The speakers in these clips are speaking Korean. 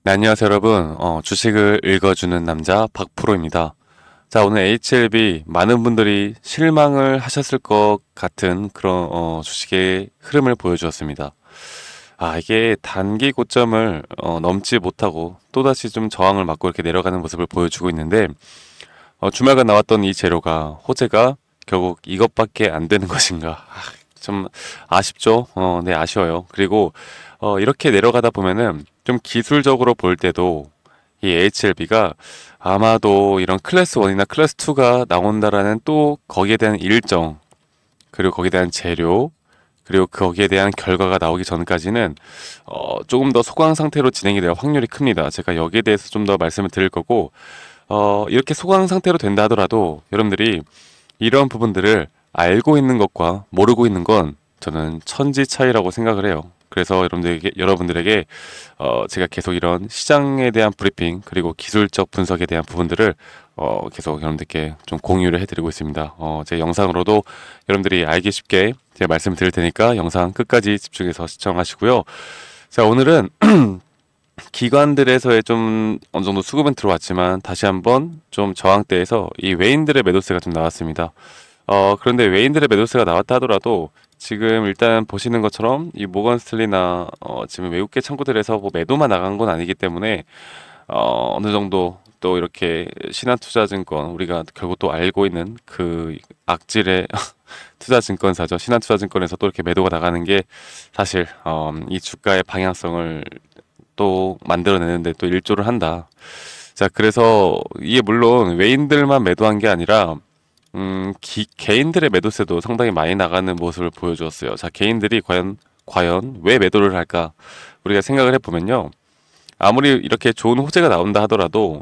네, 안녕하세요, 여러분. 주식을 읽어주는 남자 박프로입니다. 자, 오늘 HLB 많은 분들이 실망을 하셨을 것 같은 그런 주식의 흐름을 보여주었습니다. 이게 단기 고점을 넘지 못하고 또다시 좀 저항을 맞고 이렇게 내려가는 모습을 보여주고 있는데, 주말간 나왔던 이 재료가 호재가 결국 이것밖에 안 되는 것인가? 좀 아쉽죠. 네, 아쉬워요. 그리고 이렇게 내려가다 보면은 좀 기술적으로 볼 때도 이 HLB가 아마도 이런 클래스 1이나 클래스 2가 나온다라는 또 거기에 대한 일정, 그리고 거기에 대한 재료, 그리고 거기에 대한 결과가 나오기 전까지는 조금 더 소강 상태로 진행이 될 확률이 큽니다. 제가 여기에 대해서 좀 더 말씀을 드릴 거고, 이렇게 소강 상태로 된다 하더라도 여러분들이 이런 부분들을 알고 있는 것과 모르고 있는 건 저는 천지 차이라고 생각을 해요. 그래서 여러분들에게 제가 계속 이런 시장에 대한 브리핑 그리고 기술적 분석에 대한 부분들을 계속 여러분들께 좀 공유를 해드리고 있습니다. 제 영상으로도 여러분들이 알기 쉽게 제가 말씀을 드릴 테니까 영상 끝까지 집중해서 시청하시고요. 자, 오늘은 기관들에서의 좀 어느 정도 수급은 들어왔지만 다시 한번 좀 저항대에서 이 외인들의 매도세가 좀 나왔습니다. 그런데 외인들의 매도세가 나왔다 하더라도 지금 일단 보시는 것처럼 이 모건 스탠리나 지금 외국계 창구들에서 뭐 매도만 나간 건 아니기 때문에 어느 정도 또 이렇게 신한투자증권 우리가 결국 또 알고 있는 그 악질의 투자증권사죠. 신한투자증권에서 또 이렇게 매도가 나가는 게 사실 이 주가의 방향성을 또 만들어내는데 또 일조를 한다. 자, 그래서 이게 물론 외인들만 매도한 게 아니라 개인들의 매도세도 상당히 많이 나가는 모습을 보여주었어요. 자, 개인들이 과연 왜 매도를 할까? 우리가 생각을 해보면요. 아무리 이렇게 좋은 호재가 나온다 하더라도,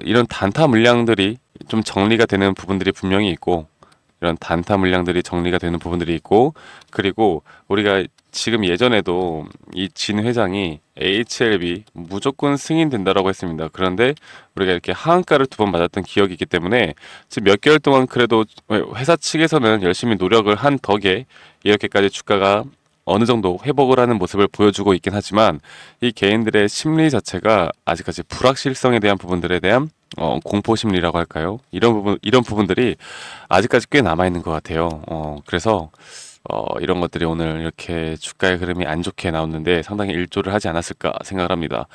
이런 단타 물량들이 좀 정리가 되는 부분들이 분명히 있고, 이런 단타 물량들이 정리가 되는 부분들이 있고, 그리고 우리가 지금 예전에도 이 진 회장이 HLB 무조건 승인된다라고 했습니다. 그런데 우리가 이렇게 하한가를 두 번 맞았던 기억이 있기 때문에 지금 몇 개월 동안 그래도 회사 측에서는 열심히 노력을 한 덕에 이렇게까지 주가가 어느 정도 회복을 하는 모습을 보여주고 있긴 하지만 이 개인들의 심리 자체가 아직까지 불확실성에 대한 부분들에 대한 공포 심리라고 할까요? 이런 부분들이 아직까지 꽤 남아 있는 것 같아요. 그래서 이런 것들이 오늘 이렇게 주가의 흐름이 안 좋게 나왔는데 상당히 일조를 하지 않았을까 생각을 합니다.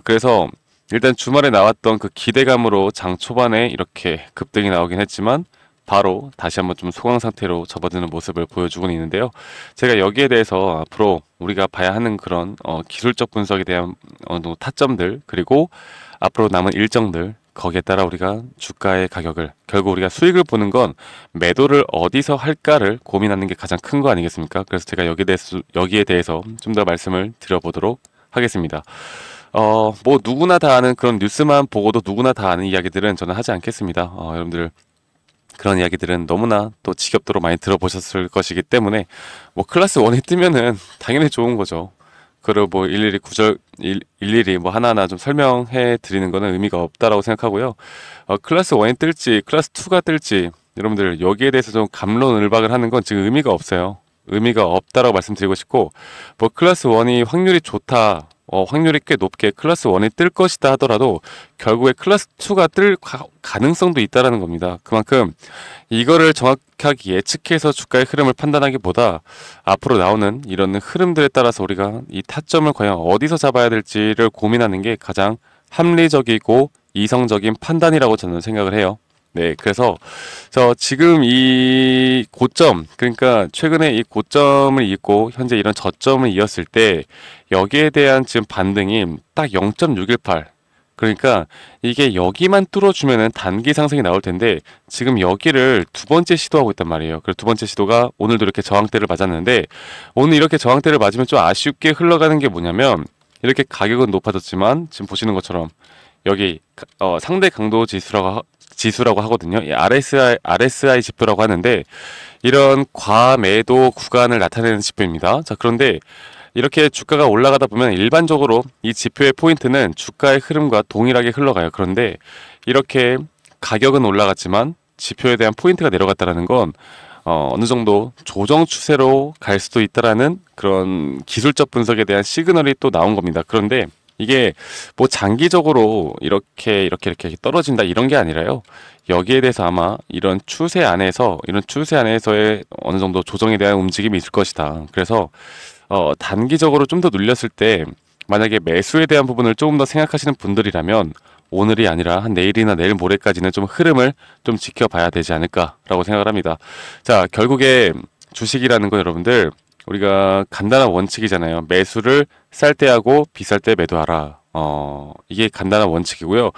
그래서 일단 주말에 나왔던 그 기대감으로 장 초반에 이렇게 급등이 나오긴 했지만 바로 다시 한번 좀 소강 상태로 접어드는 모습을 보여주고는 있는데요. 제가 여기에 대해서 앞으로 우리가 봐야 하는 그런 기술적 분석에 대한 어느 정도 타점들 그리고 앞으로 남은 일정들 거기에 따라 우리가 주가의 가격을 결국 우리가 수익을 보는 건 매도를 어디서 할까를 고민하는 게 가장 큰 거 아니겠습니까? 그래서 제가 여기에 대해서 좀 더 말씀을 드려보도록 하겠습니다. 뭐 누구나 다 아는 그런 뉴스만 보고도 누구나 다 아는 이야기들은 저는 하지 않겠습니다. 여러분들 그런 이야기들은 너무나 또 지겹도록 많이 들어보셨을 것이기 때문에 뭐 클래스 1이 뜨면은 당연히 좋은 거죠. 그리고 뭐 일일이 뭐 하나하나 좀 설명해 드리는 거는 의미가 없다라고 생각하고요. 클래스 1이 뜰지 클래스 2가 뜰지 여러분들 여기에 대해서 좀 갑론을박을 하는 건 지금 의미가 없어요. 의미가 없다라고 말씀드리고 싶고 뭐 클래스 1이 확률이 좋다. 확률이 꽤 높게 클래스 1이 뜰 것이다 하더라도 결국에 클래스 2가 뜰 가능성도 있다라는 겁니다. 그만큼 이거를 정확하게 예측해서 주가의 흐름을 판단하기보다 앞으로 나오는 이런 흐름들에 따라서 우리가 이 타점을 과연 어디서 잡아야 될지를 고민하는 게 가장 합리적이고 이성적인 판단이라고 저는 생각을 해요. 네, 그래서 지금 이 고점, 그러니까 최근에 이 고점을 잇고 현재 이런 저점을 이었을 때 여기에 대한 지금 반등이 딱 0.618. 그러니까 이게 여기만 뚫어주면은 단기 상승이 나올 텐데 지금 여기를 두 번째 시도하고 있단 말이에요. 그리고 두 번째 시도가 오늘도 이렇게 저항대를 맞았는데 오늘 이렇게 저항대를 맞으면 좀 아쉽게 흘러가는 게 뭐냐면 이렇게 가격은 높아졌지만 지금 보시는 것처럼 여기 상대 강도 지수라고 하거든요. 이 RSI 지표라고 하는데 이런 과매도 구간을 나타내는 지표입니다. 자, 그런데 이렇게 주가가 올라가다 보면 일반적으로 이 지표의 포인트는 주가의 흐름과 동일하게 흘러가요. 그런데 이렇게 가격은 올라갔지만 지표에 대한 포인트가 내려갔다는 건 어느 정도 조정 추세로 갈 수도 있다라는 그런 기술적 분석에 대한 시그널이 또 나온 겁니다. 그런데 이게 뭐 장기적으로 이렇게 떨어진다 이런 게 아니라요. 여기에 대해서 아마 이런 추세 안에서의 어느 정도 조정에 대한 움직임이 있을 것이다. 그래서 단기적으로 좀 더 눌렸을 때 만약에 매수에 대한 부분을 조금 더 생각하시는 분들이라면 오늘이 아니라 한 내일이나 내일 모레까지는 좀 흐름을 좀 지켜봐야 되지 않을까라고 생각을 합니다. 자, 결국에 주식이라는 건 여러분들 우리가 간단한 원칙이잖아요. 매수를 쌀 때 하고 비쌀 때 매도하라. 이게 간단한 원칙이고요.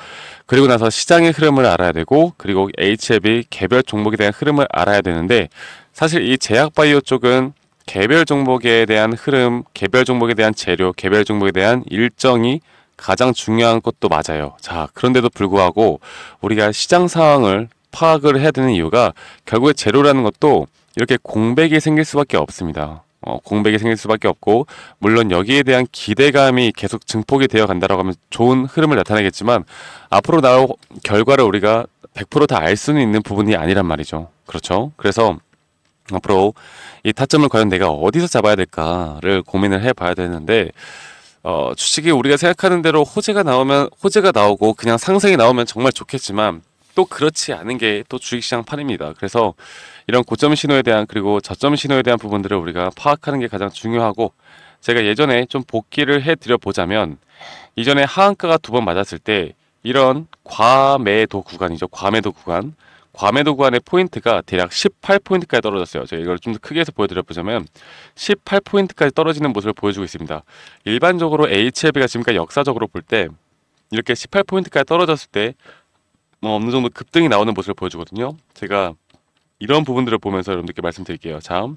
그리고 나서 시장의 흐름을 알아야 되고, 그리고 HLB 개별 종목에 대한 흐름을 알아야 되는데, 사실 이 제약바이오 쪽은 개별 종목에 대한 흐름, 개별 종목에 대한 재료, 개별 종목에 대한 일정이 가장 중요한 것도 맞아요. 자, 그런데도 불구하고 우리가 시장 상황을 파악을 해야 되는 이유가 결국에 재료라는 것도 이렇게 공백이 생길 수밖에 없습니다. 공백이 생길 수밖에 없고, 물론 여기에 대한 기대감이 계속 증폭이 되어 간다라고 하면 좋은 흐름을 나타내겠지만 앞으로 나올 결과를 우리가 100% 다 알 수는 있는 부분이 아니란 말이죠. 그렇죠? 그래서 앞으로 이 타점을 과연 내가 어디서 잡아야 될까를 고민을 해봐야 되는데, 주식이 우리가 생각하는 대로 호재가 나오고 그냥 상승이 나오면 정말 좋겠지만 또 그렇지 않은 게 또 주식시장 판입니다. 그래서 이런 고점 신호에 대한, 그리고 저점 신호에 대한 부분들을 우리가 파악하는 게 가장 중요하고, 제가 예전에 좀 복기를 해드려 보자면, 이전에 하한가가 2번 맞았을 때 이런 과매도 구간이죠. 과매도 구간의 포인트가 대략 18포인트까지 떨어졌어요. 제가 이걸 좀 더 크게 해서 보여드려 보자면 18포인트까지 떨어지는 모습을 보여주고 있습니다. 일반적으로 HLB가 지금까지 역사적으로 볼 때 이렇게 18포인트까지 떨어졌을 때 어느 정도 급등이 나오는 모습을 보여주거든요. 제가 이런 부분들을 보면서 여러분들께 말씀드릴게요. 자,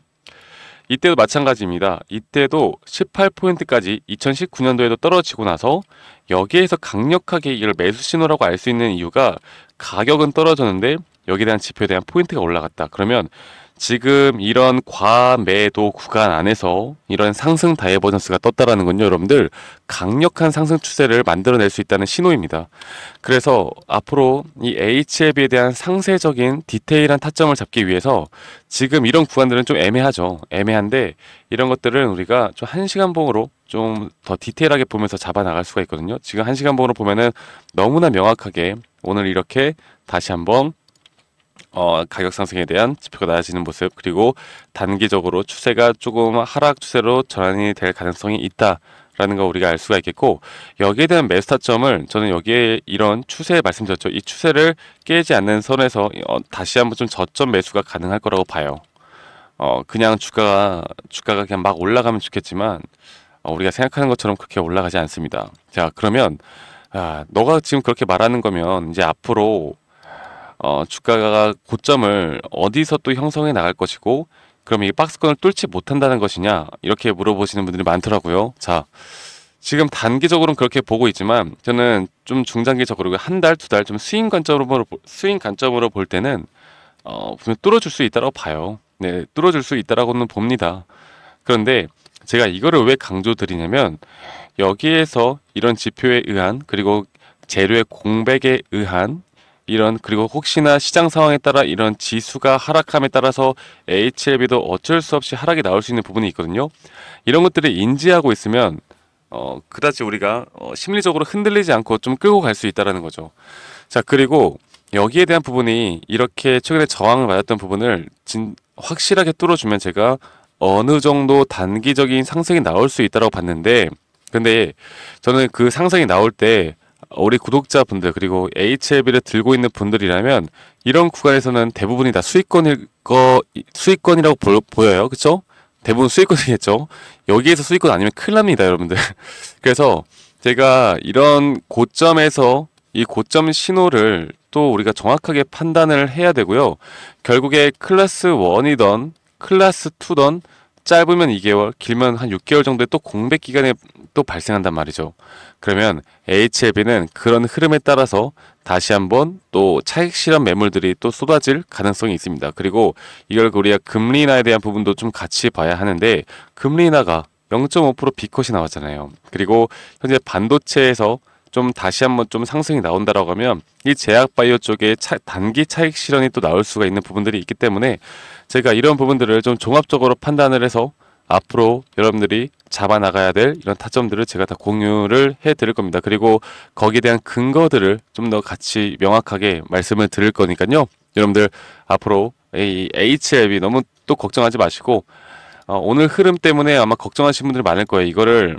이때도 마찬가지입니다. 이때도 18포인트까지 2019년도에도 떨어지고 나서 여기에서 강력하게 이걸 매수 신호라고 알 수 있는 이유가, 가격은 떨어졌는데 여기에 대한 지표에 대한 포인트가 올라갔다. 그러면 지금 이런 과매도 구간 안에서 이런 상승 다이버전스가 떴다라는 건요, 여러분들 강력한 상승 추세를 만들어낼 수 있다는 신호입니다. 그래서 앞으로 이 HLB에 대한 상세적인 디테일한 타점을 잡기 위해서 지금 이런 구간들은 좀 애매하죠. 애매한데 이런 것들은 우리가 좀 1시간 봉으로 좀 더 디테일하게 보면서 잡아 나갈 수가 있거든요. 지금 1시간 봉으로 보면은 너무나 명확하게 오늘 이렇게 다시 한번 가격 상승에 대한 지표가 낮아지는 모습, 그리고 단기적으로 추세가 조금 하락 추세로 전환이 될 가능성이 있다라는 거 우리가 알 수가 있겠고, 여기에 대한 매수 타점을 저는 여기에 이런 추세 말씀드렸죠. 이 추세를 깨지 않는 선에서 다시 한번 좀 저점 매수가 가능할 거라고 봐요. 그냥 주가가 그냥 막 올라가면 좋겠지만 우리가 생각하는 것처럼 그렇게 올라가지 않습니다. 자, 그러면 너가 지금 그렇게 말하는 거면 이제 앞으로 주가가 고점을 어디서 또 형성해 나갈 것이고, 그럼 이 박스권을 뚫지 못한다는 것이냐, 이렇게 물어보시는 분들이 많더라고요. 자, 지금 단기적으로는 그렇게 보고 있지만 저는 좀 중장기적으로 한 달, 2달 좀 스윙 관점으로 볼 때는 분명 뚫어줄 수 있다고 봐요. 네, 뚫어줄 수 있다라고는 봅니다. 그런데 제가 이거를 왜 강조드리냐면, 여기에서 이런 지표에 의한, 그리고 재료의 공백에 의한 그리고 혹시나 시장 상황에 따라 이런 지수가 하락함에 따라서 HLB도 어쩔 수 없이 하락이 나올 수 있는 부분이 있거든요. 이런 것들을 인지하고 있으면 그다지 우리가 심리적으로 흔들리지 않고 좀 끌고 갈 수 있다는 거죠. 자, 그리고 여기에 대한 부분이 이렇게 최근에 저항을 맞았던 부분을 확실하게 뚫어주면 제가 어느 정도 단기적인 상승이 나올 수 있다고 봤는데, 근데 저는 그 상승이 나올 때 우리 구독자분들, 그리고 HLB를 들고 있는 분들이라면 이런 구간에서는 대부분이 다 수익권이라고 보여요. 그쵸? 대부분 수익권이겠죠. 여기에서 수익권 아니면 큰일 납니다, 여러분들. 그래서 제가 이런 고점에서 이 고점 신호를 또 우리가 정확하게 판단을 해야 되고요. 결국에 클래스 1이던 클래스 2던 짧으면 2개월, 길면 한 6개월 정도의 또 공백 기간에 또 발생한단 말이죠. 그러면 HLB는 그런 흐름에 따라서 다시 한번 또 차익 실현 매물들이 또 쏟아질 가능성이 있습니다. 그리고 이걸 우리가 금리 인하에 대한 부분도 좀 같이 봐야 하는데, 금리 인하가 0.5% B컷이 나왔잖아요. 그리고 현재 반도체에서 좀 다시 한번 좀 상승이 나온다라고 하면 이 제약바이오 쪽에 단기 차익 실현이 또 나올 수가 있는 부분들이 있기 때문에 제가 이런 부분들을 좀 종합적으로 판단을 해서 앞으로 여러분들이 잡아 나가야 될 이런 타점들을 제가 다 공유를 해 드릴 겁니다. 그리고 거기에 대한 근거들을 좀 더 같이 명확하게 말씀을 드릴 거니까요. 여러분들 앞으로 이 HLB 너무 또 걱정하지 마시고 오늘 흐름 때문에 아마 걱정하시는 분들이 많을 거예요. 이거를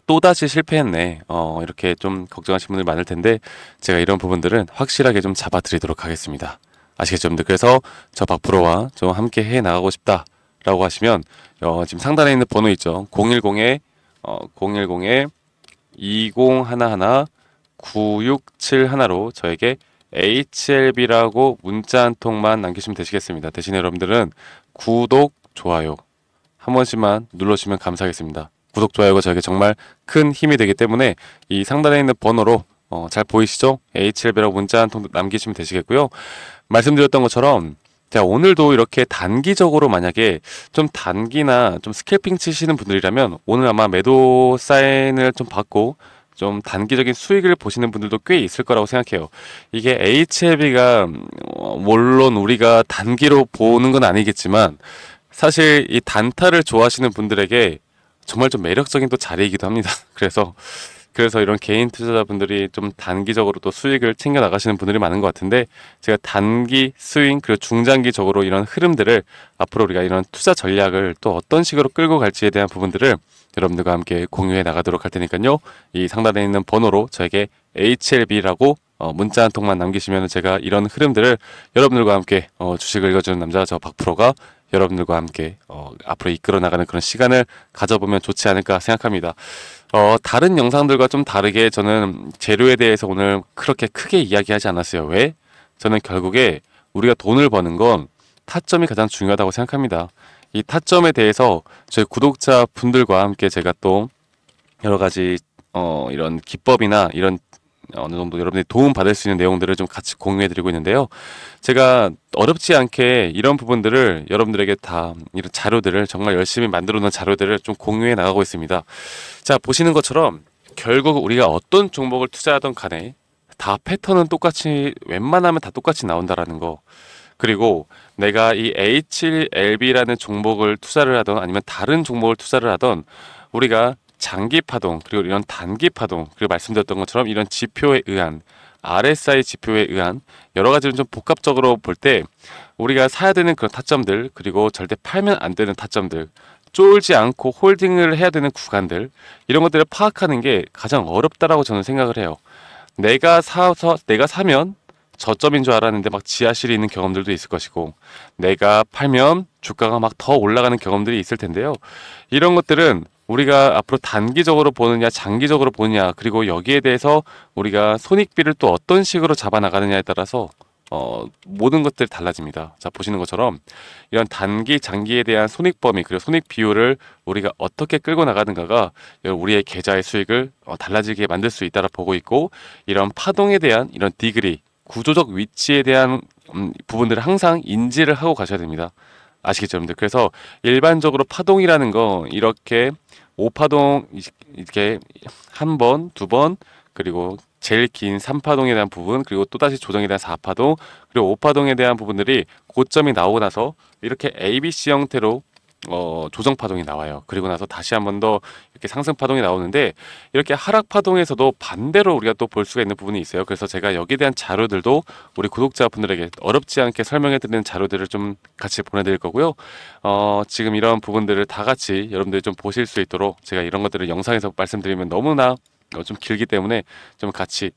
또다시 실패했네. 이렇게 좀 걱정하시는 분들이 많을 텐데 제가 이런 부분들은 확실하게 좀 잡아드리도록 하겠습니다. 아시겠죠, 여러분들? 그래서 저 박프로와 좀 함께 해 나가고 싶다라고 하시면 지금 상단에 있는 번호 있죠. 010에 2011 9671로 저에게 HLB라고 문자 한 통만 남기시면 되시겠습니다. 대신에 여러분들은 구독, 좋아요 한 번씩만 눌러주시면 감사하겠습니다. 구독, 좋아요가 저에게 정말 큰 힘이 되기 때문에 이 상단에 있는 번호로 잘 보이시죠? HLB라고 문자 한 통 남기시면 되시겠고요. 말씀드렸던 것처럼 자, 오늘도 이렇게 단기적으로 만약에 좀 단기나 좀 스캘핑 치시는 분들이라면 오늘 아마 매도 사인을 좀 받고 좀 단기적인 수익을 보시는 분들도 꽤 있을 거라고 생각해요. 이게 HLB가 물론 우리가 단기로 보는 건 아니겠지만 사실 이 단타를 좋아하시는 분들에게 정말 좀 매력적인 또 자리이기도 합니다. 그래서 이런 개인 투자자분들이 좀 단기적으로 또 수익을 챙겨 나가시는 분들이 많은 것 같은데 제가 단기 스윙 그리고 중장기적으로 이런 흐름들을 앞으로 우리가 이런 투자 전략을 또 어떤 식으로 끌고 갈지에 대한 부분들을 여러분들과 함께 공유해 나가도록 할 테니까요. 이 상단에 있는 번호로 저에게 HLB라고 문자 한 통만 남기시면 제가 이런 흐름들을 여러분들과 함께 주식을 읽어주는 남자 저 박프로가 여러분들과 함께 앞으로 이끌어 나가는 그런 시간을 가져보면 좋지 않을까 생각합니다. 다른 영상들과 좀 다르게 저는 재료에 대해서 오늘 그렇게 크게 이야기하지 않았어요. 왜? 저는 결국에 우리가 돈을 버는 건 타점이 가장 중요하다고 생각합니다. 이 타점에 대해서 저희 구독자 분들과 함께 제가 또 여러 가지 이런 기법이나 이런 어느 정도 여러분들이 도움 받을 수 있는 내용들을 좀 같이 공유해 드리고 있는데요. 제가 어렵지 않게 이런 부분들을 여러분들에게 다 이런 자료들을 정말 열심히 만들어 놓은 자료들을 좀 공유해 나가고 있습니다. 자, 보시는 것처럼 결국 우리가 어떤 종목을 투자하던 간에 다 패턴은 똑같이 웬만하면 다 똑같이 나온다라는 거. 그리고 내가 이 HLB라는 종목을 투자를 하던 아니면 다른 종목을 투자를 하던 우리가 장기 파동 그리고 이런 단기 파동 그리고 말씀드렸던 것처럼 이런 지표에 의한 RSI 지표에 의한 여러 가지를 좀 복합적으로 볼 때 우리가 사야 되는 그런 타점들 그리고 절대 팔면 안 되는 타점들 쫄지 않고 홀딩을 해야 되는 구간들 이런 것들을 파악하는 게 가장 어렵다라고 저는 생각을 해요. 내가 사면 저점인 줄 알았는데 막 지하실이 있는 경험들도 있을 것이고 내가 팔면 주가가 막 더 올라가는 경험들이 있을 텐데요. 이런 것들은 우리가 앞으로 단기적으로 보느냐 장기적으로 보느냐 그리고 여기에 대해서 우리가 손익비를 또 어떤 식으로 잡아 나가느냐에 따라서 모든 것들이 달라집니다. 자, 보시는 것처럼 이런 단기 장기에 대한 손익 범위 그리고 손익 비율을 우리가 어떻게 끌고 나가는가가 우리의 계좌의 수익을 달라지게 만들 수 있다라 보고 있고 이런 파동에 대한 이런 디그리 구조적 위치에 대한 부분들을 항상 인지를 하고 가셔야 됩니다. 아시겠죠, 여러분들? 그래서 일반적으로 파동이라는 거 이렇게 5파동 이렇게 한 번, 두 번 그리고 제일 긴 3파동에 대한 부분 그리고 또다시 조정에 대한 4파동 그리고 5파동에 대한 부분들이 고점이 나오고 나서 이렇게 ABC 형태로 조정 파동이 나와요. 그리고 나서 다시 한 번 더 이렇게 상승 파동이 나오는데 이렇게 하락 파동에서도 반대로 우리가 또 볼 수가 있는 부분이 있어요. 그래서 제가 여기에 대한 자료들도 우리 구독자분들에게 어렵지 않게 설명해 드리는 자료들을 좀 같이 보내드릴 거고요. 지금 이런 부분들을 다 같이 여러분들이 좀 보실 수 있도록 제가 이런 것들을 영상에서 말씀드리면 너무나 좀 길기 때문에 좀 같이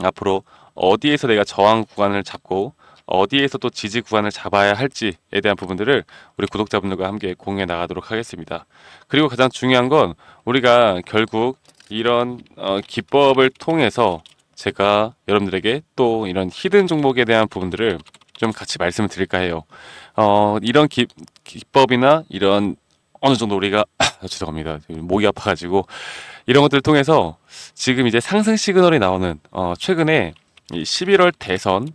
앞으로 어디에서 내가 저항 구간을 잡고 어디에서 또 지지 구간을 잡아야 할지에 대한 부분들을 우리 구독자분들과 함께 공유해 나가도록 하겠습니다. 그리고 가장 중요한 건 우리가 결국 이런 기법을 통해서 제가 여러분들에게 또 이런 히든 종목에 대한 부분들을 좀 같이 말씀을 드릴까 해요. 이런 기법이나 이런 어느 정도 우리가 죄송합니다. 목이 아파가지고 이런 것들을 통해서 지금 이제 상승 시그널이 나오는 최근에 이 11월 대선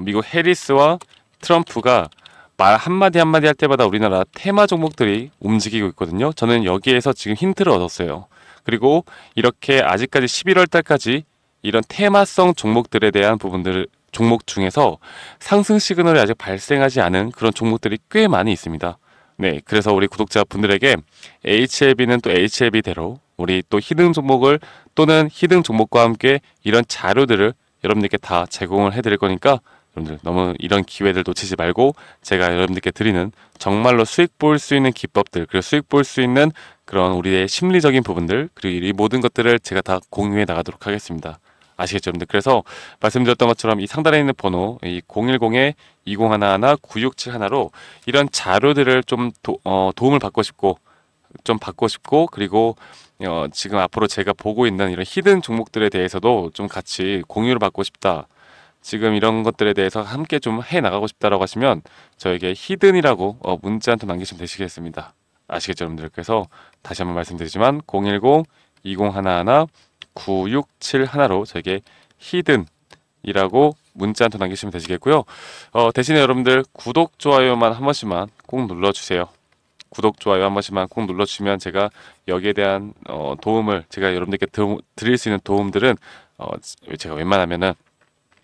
미국 해리스와 트럼프가 말 한마디 한마디 할 때마다 우리나라 테마 종목들이 움직이고 있거든요. 저는 여기에서 지금 힌트를 얻었어요. 그리고 이렇게 아직까지 11월 달까지 이런 테마성 종목들에 대한 부분들 종목 중에서 상승 시그널이 아직 발생하지 않은 그런 종목들이 꽤 많이 있습니다. 네, 그래서 우리 구독자분들에게 HLB는 또 HLB대로 우리 또 히든 종목을 또는 히든 종목과 함께 이런 자료들을 여러분들께 다 제공을 해드릴 거니까 여러분들 너무 이런 기회들 놓치지 말고 제가 여러분들께 드리는 정말로 수익 볼 수 있는 기법들 그리고 수익 볼 수 있는 그런 우리의 심리적인 부분들 그리고 이 모든 것들을 제가 다 공유해 나가도록 하겠습니다. 아시겠죠, 여러분들? 그래서 말씀드렸던 것처럼 이 상단에 있는 번호 이 010-2011-9671로 이런 자료들을 좀 도움을 받고 싶고 그리고 지금 앞으로 제가 보고 있는 이런 히든 종목들에 대해서도 좀 같이 공유를 받고 싶다. 지금 이런 것들에 대해서 함께 좀 해 나가고 싶다라고 하시면 저에게 히든이라고 문자 한 통 남기시면 되시겠습니다. 아시겠죠, 여러분들? 그래서 다시 한번 말씀드리지만 010-2011-9671로 저에게 히든이라고 문자 한 통 남기시면 되시겠고요. 대신에 여러분들 구독, 좋아요만 한 번씩만 꼭 눌러주세요. 구독, 좋아요 한 번씩만 꼭 눌러주시면 제가 여기에 대한 도움을 제가 여러분들께 드릴 수 있는 도움들은 제가 웬만하면은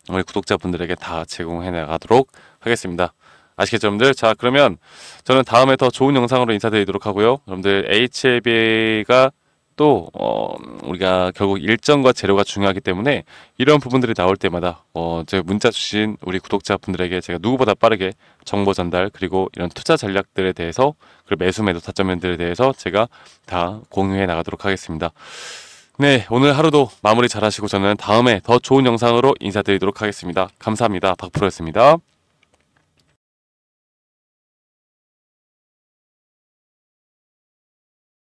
우리 구독자분들에게 다 제공해 나가도록 하겠습니다. 아시겠죠, 여러분들? 자, 그러면 저는 다음에 더 좋은 영상으로 인사드리도록 하고요. 여러분들 HLB가 또 우리가 결국 일정과 재료가 중요하기 때문에 이런 부분들이 나올 때마다 제가 문자 주신 우리 구독자분들에게 제가 누구보다 빠르게 정보 전달 그리고 이런 투자 전략들에 대해서 그리고 매수 매도 타점들에 대해서 제가 다 공유해 나가도록 하겠습니다. 네, 오늘 하루도 마무리 잘 하시고 저는 다음에 더 좋은 영상으로 인사드리도록 하겠습니다. 감사합니다. 박프로였습니다.